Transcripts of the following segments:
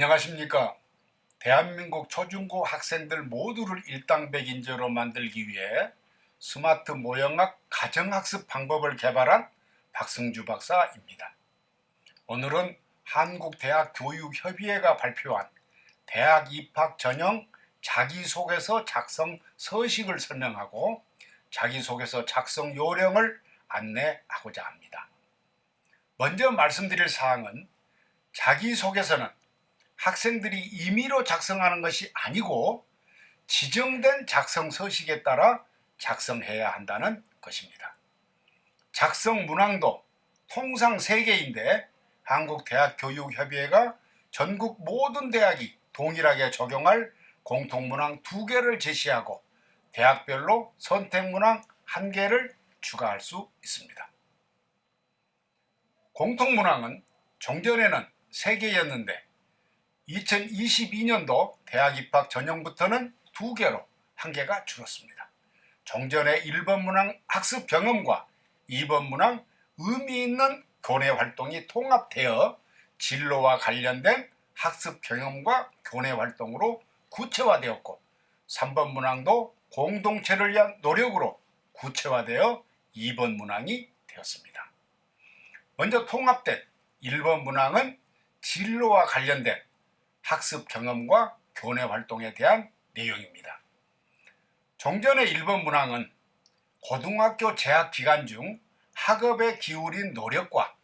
안녕하십니까. 대한민국 초중고 학생들 모두를 일당백인제로 만들기 위해 스마트 모형학 가정학습 방법을 개발한 박승주 박사입니다. 오늘은 한국대학교육협의회가 발표한 대학 입학 전형 자기소개서 작성 서식을 설명하고 자기소개서 작성 요령을 안내하고자 합니다. 먼저 말씀드릴 사항은 자기소개서는 학생들이 임의로 작성하는 것이 아니고 지정된 작성 서식에 따라 작성해야 한다는 것입니다. 작성 문항도 통상 3개인데 한국대학교육협의회가 전국 모든 대학이 동일하게 적용할 공통문항 2개를 제시하고 대학별로 선택문항 1개를 추가할 수 있습니다. 공통문항은 종전에는 3개였는데 2022년도 대학 입학 전형부터는 2개로 1개가 줄었습니다. 종전의 1번 문항 학습 경험과 2번 문항 의미 있는 교내 활동이 통합되어 진로와 관련된 학습 경험과 교내 활동으로 구체화되었고 3번 문항도 공동체를 위한 노력으로 구체화되어 2번 문항이 되었습니다. 먼저 통합된 1번 문항은 진로와 관련된 학습 경험과 교내 활동에 대한 내용입니다. 종전의 1번 문항은 고등학교 재학 기간 중 학업에 기울인 노력과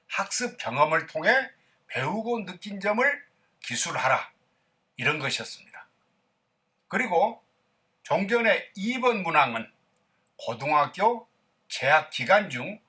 학습 경험을 통해 배우고 느낀 점을 기술하라, 이런 것이었습니다. 그리고 종전의 2번 문항은 고등학교 재학 기간 중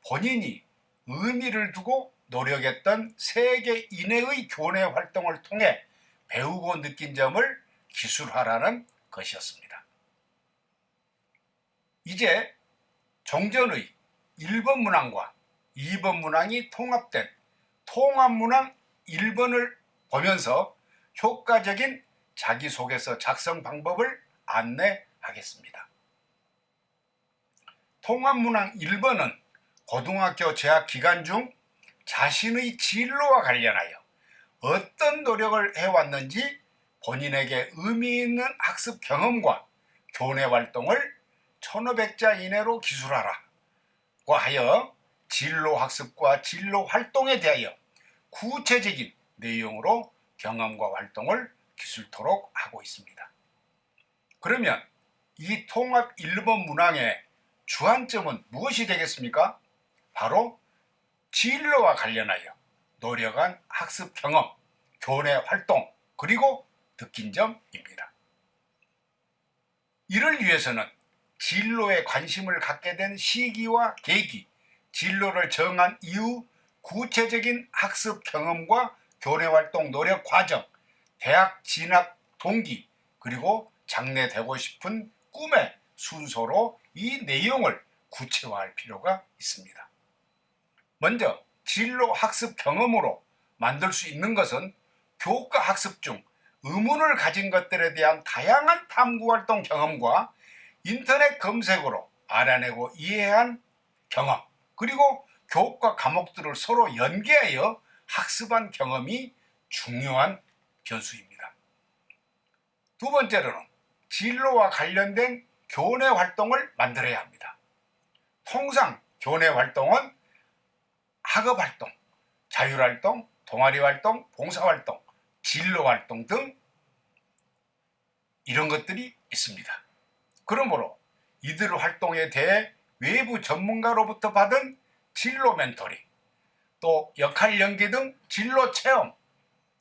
본인이 의미를 두고 노력했던 3개 이내의 교내 활동을 통해 배우고 느낀 점을 기술하라는 것이었습니다. 이제 종전의 1번 문항과 2번 문항이 통합된 통합문항 1번을 보면서 효과적인 자기소개서 작성 방법을 안내하겠습니다. 통합문항 1번은 고등학교 재학 기간 중 자신의 진로와 관련하여 어떤 노력을 해왔는지 본인에게 의미 있는 학습 경험과 교내 활동을 1500자 이내로 기술하라고 하여 진로 학습과 진로 활동에 대하여 구체적인 내용으로 경험과 활동을 기술토록 하고 있습니다. 그러면 이 통합 1번 문항의 주안점은 무엇이 되겠습니까? 바로 진로와 관련하여 노력한 학습 경험, 교내 활동, 그리고 느낀 점입니다. 이를 위해서는 진로에 관심을 갖게 된 시기와 계기, 진로를 정한 이후 구체적인 학습 경험과 교내 활동 노력 과정, 대학 진학 동기, 그리고 장래되고 싶은 꿈의 순서로 이 내용을 구체화할 필요가 있습니다. 먼저 진로 학습 경험으로 만들 수 있는 것은 교과 학습 중 의문을 가진 것들에 대한 다양한 탐구활동 경험과 인터넷 검색으로 알아내고 이해한 경험, 그리고 교과 과목들을 서로 연계하여 학습한 경험이 중요한 변수입니다. 두 번째로는 진로와 관련된 교내 활동을 만들어야 합니다. 통상 교내 활동은 학업활동, 자율활동, 동아리활동, 봉사활동, 진로활동 등 이런 것들이 있습니다. 그러므로 이들 활동에 대해 외부 전문가로부터 받은 진로 멘토링, 또 역할 연계 등 진로 체험,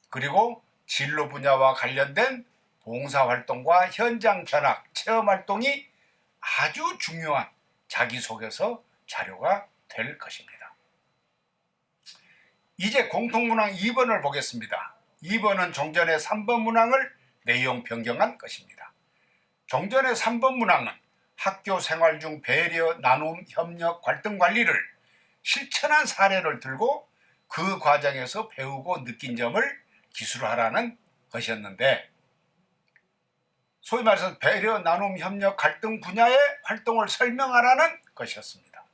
그리고 진로 분야와 관련된 봉사활동과 현장 견학, 체험활동이 아주 중요한 자기소개서 자료가 될 것입니다. 이제 공통문항 2번을 보겠습니다. 2번은 종전의 3번 문항을 내용 변경한 것입니다. 종전의 3번 문항은 학교 생활 중 배려, 나눔, 협력, 갈등 관리를 실천한 사례를 들고 그 과정에서 배우고 느낀 점을 기술하라는 것이었는데, 소위 말해서 배려, 나눔, 협력, 갈등 분야의 활동을 설명하라는 것이었습니다.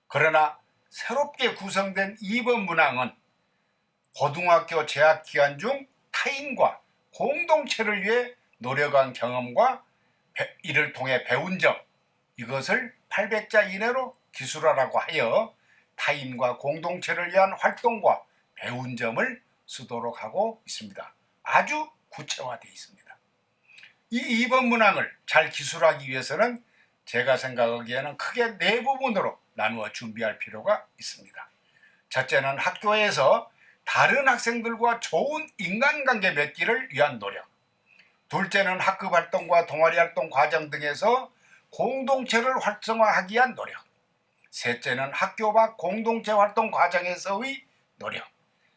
그러나 새롭게 구성된 2번 문항은 고등학교 재학 기간 중 타인과 공동체를 위해 노력한 경험과 이를 통해 배운 점, 이것을 800자 이내로 기술하라고 하여 타인과 공동체를 위한 활동과 배운 점을 쓰도록 하고 있습니다. 아주 구체화되어 있습니다. 이 2번 문항을 잘 기술하기 위해서는 제가 생각하기에는 크게 4부분으로 나누어 준비할 필요가 있습니다. 첫째는 학교에서 다른 학생들과 좋은 인간관계 맺기를 위한 노력. 둘째는 학급 활동과 동아리 활동 과정 등에서 공동체를 활성화하기 위한 노력. 셋째는 학교 밖 공동체 활동 과정에서의 노력.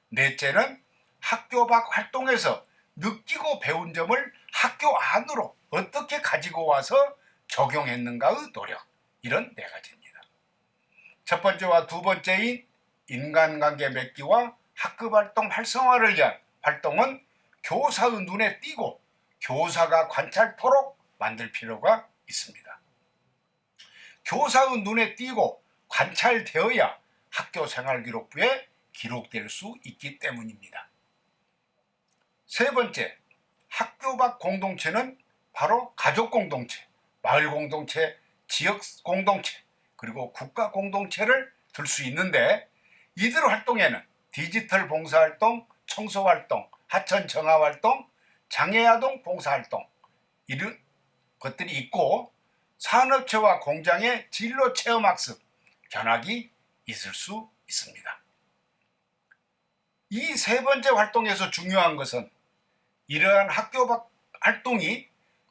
넷째는 학교 밖 활동에서 느끼고 배운 점을 학교 안으로 어떻게 가지고 와서 적용했는가의 노력. 이런 4가지입니다. 첫 번째와 두 번째인 인간관계 맺기와 학급활동 활성화를 위한 활동은 교사의 눈에 띄고 교사가 관찰토록 만들 필요가 있습니다. 교사의 눈에 띄고 관찰되어야 학교생활기록부에 기록될 수 있기 때문입니다. 세 번째, 학교 밖 공동체는 바로 가족 공동체, 마을 공동체, 지역 공동체, 그리고 국가 공동체를 들 수 있는데, 이들 활동에는 디지털 봉사활동, 청소활동, 하천 정화활동, 장애아동 봉사활동, 이런 것들이 있고, 산업체와 공장의 진로 체험학습, 견학이 있을 수 있습니다. 이 세 번째 활동에서 중요한 것은 이러한 학교 밖 활동이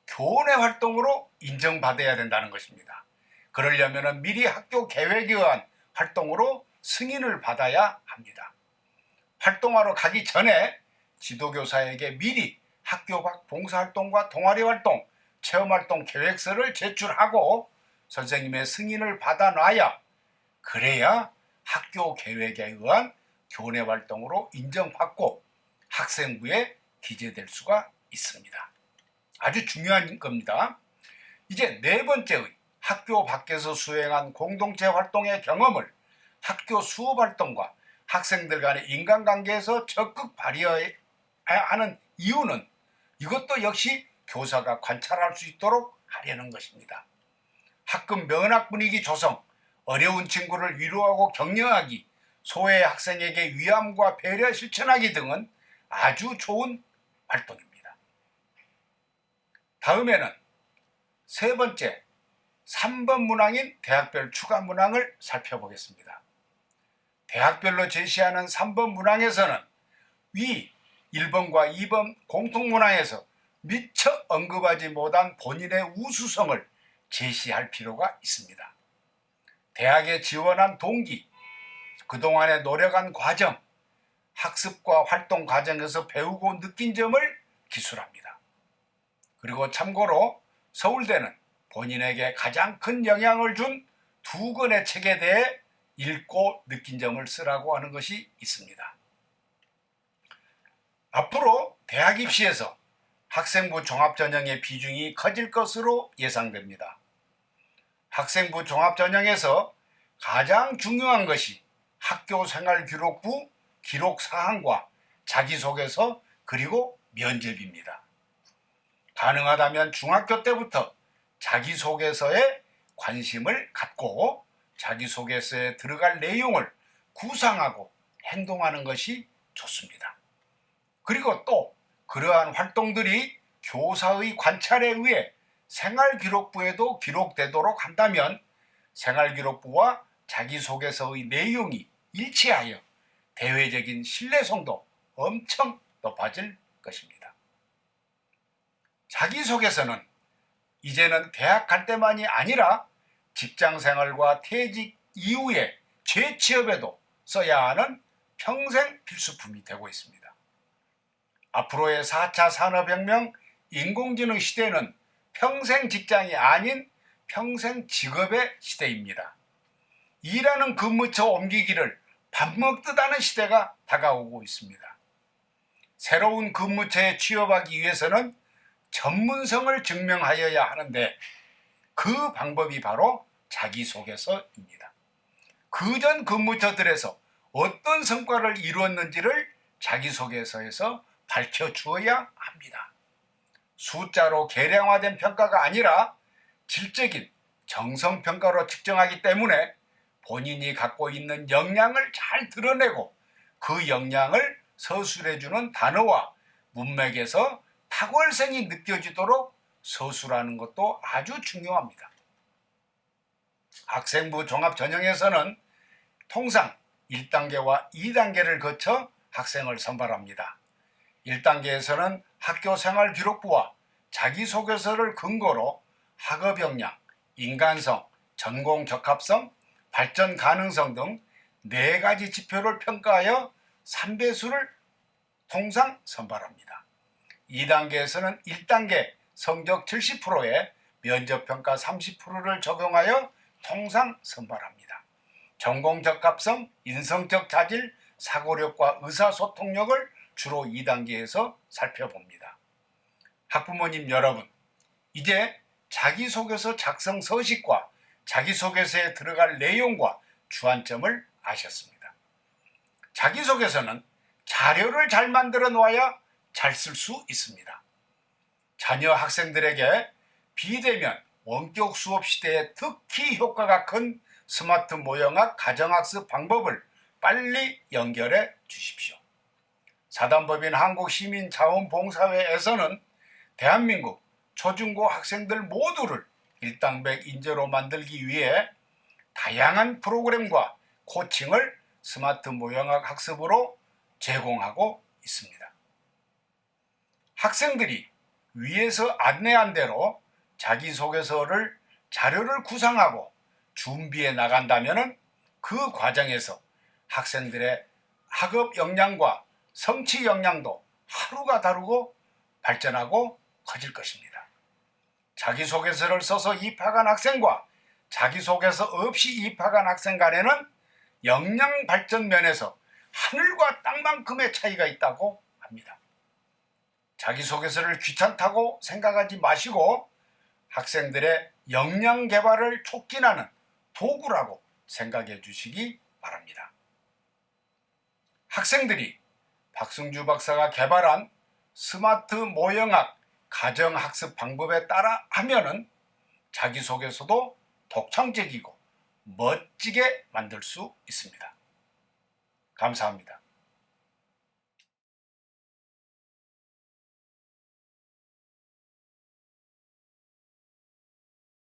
교내 활동으로 인정받아야 된다는 것입니다. 그러려면 미리 학교 계획에 의한 활동으로 승인을 받아야 합니다. 활동하러 가기 전에 지도교사에게 미리 학교 밖 봉사활동과 동아리활동, 체험활동 계획서를 제출하고 선생님의 승인을 받아놔야, 그래야 학교 계획에 의한 교내 활동으로 인정받고 학생부에 기재될 수가 있습니다. 아주 중요한 겁니다. 이제 4번째의 학교 밖에서 수행한 공동체 활동의 경험을 학교 수업 활동과 학생들 간의 인간관계에서 적극 발휘해야 하는 이유는 이것도 역시 교사가 관찰할 수 있도록 하려는 것입니다. 학급 면학 분위기 조성, 어려운 친구를 위로하고 격려하기, 소외 학생에게 위함과 배려 실천하기 등은 아주 좋은 활동입니다. 다음에는 세 번째, 3번 문항인 대학별 추가 문항을 살펴보겠습니다. 대학별로 제시하는 3번 문항에서는 위 1번과 2번 공통문항에서 미처 언급하지 못한 본인의 우수성을 제시할 필요가 있습니다. 대학에 지원한 동기, 그동안에 노력한 과정, 학습과 활동 과정에서 배우고 느낀 점을 기술합니다. 그리고 참고로 서울대는 본인에게 가장 큰 영향을 준 2권의 책에 대해 읽고 느낀 점을 쓰라고 하는 것이 있습니다. 앞으로 대학 입시에서 학생부 종합전형의 비중이 커질 것으로 예상됩니다. 학생부 종합전형에서 가장 중요한 것이 학교생활기록부 기록사항과 자기소개서 그리고 면접입니다. 가능하다면 중학교 때부터 자기소개서에 관심을 갖고 자기소개서에 들어갈 내용을 구상하고 행동하는 것이 좋습니다. 그리고 또 그러한 활동들이 교사의 관찰에 의해 생활기록부에도 기록되도록 한다면 생활기록부와 자기소개서의 내용이 일치하여 대외적인 신뢰성도 엄청 높아질 것입니다. 자기소개서는 이제는 대학 갈 때만이 아니라 직장생활과 퇴직 이후에 재취업에도 써야 하는 평생 필수품이 되고 있습니다. 앞으로의 4차 산업혁명 인공지능 시대는 평생 직장이 아닌 평생 직업의 시대입니다. 일하는 근무처 옮기기를 밥 먹듯 하는 시대가 다가오고 있습니다. 새로운 근무처에 취업하기 위해서는 전문성을 증명하여야 하는데 그 방법이 바로 자기소개서입니다. 그전 근무처들에서 어떤 성과를 이루었는지를 자기소개서에서 밝혀주어야 합니다. 숫자로 계량화된 평가가 아니라 질적인 정성평가로 측정하기 때문에 본인이 갖고 있는 역량을 잘 드러내고 그 역량을 서술해주는 단어와 문맥에서 탁월성이 느껴지도록 서술하는 것도 아주 중요합니다. 학생부 종합전형에서는 통상 1단계와 2단계를 거쳐 학생을 선발합니다. 1단계에서는 학교생활기록부와 자기소개서를 근거로 학업 역량, 인간성, 전공 적합성, 발전 가능성 등 4가지 지표를 평가하여 3배수를 통상 선발합니다. 2단계에서는 1단계 성적 70%에 면접평가 30%를 적용하여 통상 선발합니다. 전공 적합성, 인성적 자질, 사고력과 의사소통력을 주로 2단계에서 살펴봅니다. 학부모님 여러분, 이제 자기소개서 작성 서식과 자기소개서에 들어갈 내용과 주안점을 아셨습니다. 자기소개서는 자료를 잘 만들어 놓아야 잘 쓸 수 있습니다. 자녀 학생들에게 비대면 원격 수업 시대에 특히 효과가 큰 스마트 모형학 가정학습 방법을 빨리 연결해 주십시오. 사단법인 한국시민자원봉사회에서는 대한민국 초중고 학생들 모두를 일당백 인재로 만들기 위해 다양한 프로그램과 코칭을 스마트 모형학 학습으로 제공하고 있습니다. 학생들이 위에서 안내한 대로 자기소개서를 자료를 구상하고 준비해 나간다면 그 과정에서 학생들의 학업 역량과 성취 역량도 하루가 다르고 발전하고 커질 것입니다. 자기소개서를 써서 입학한 학생과 자기소개서 없이 입학한 학생 간에는 역량 발전 면에서 하늘과 땅만큼의 차이가 있다고 합니다. 자기소개서를 귀찮다고 생각하지 마시고 학생들의 역량 개발을 촉진하는 도구라고 생각해 주시기 바랍니다. 학생들이 박승주 박사가 개발한 스마트 모형학 가정학습 방법에 따라 하면은 자기소개서도 독창적이고 멋지게 만들 수 있습니다. 감사합니다.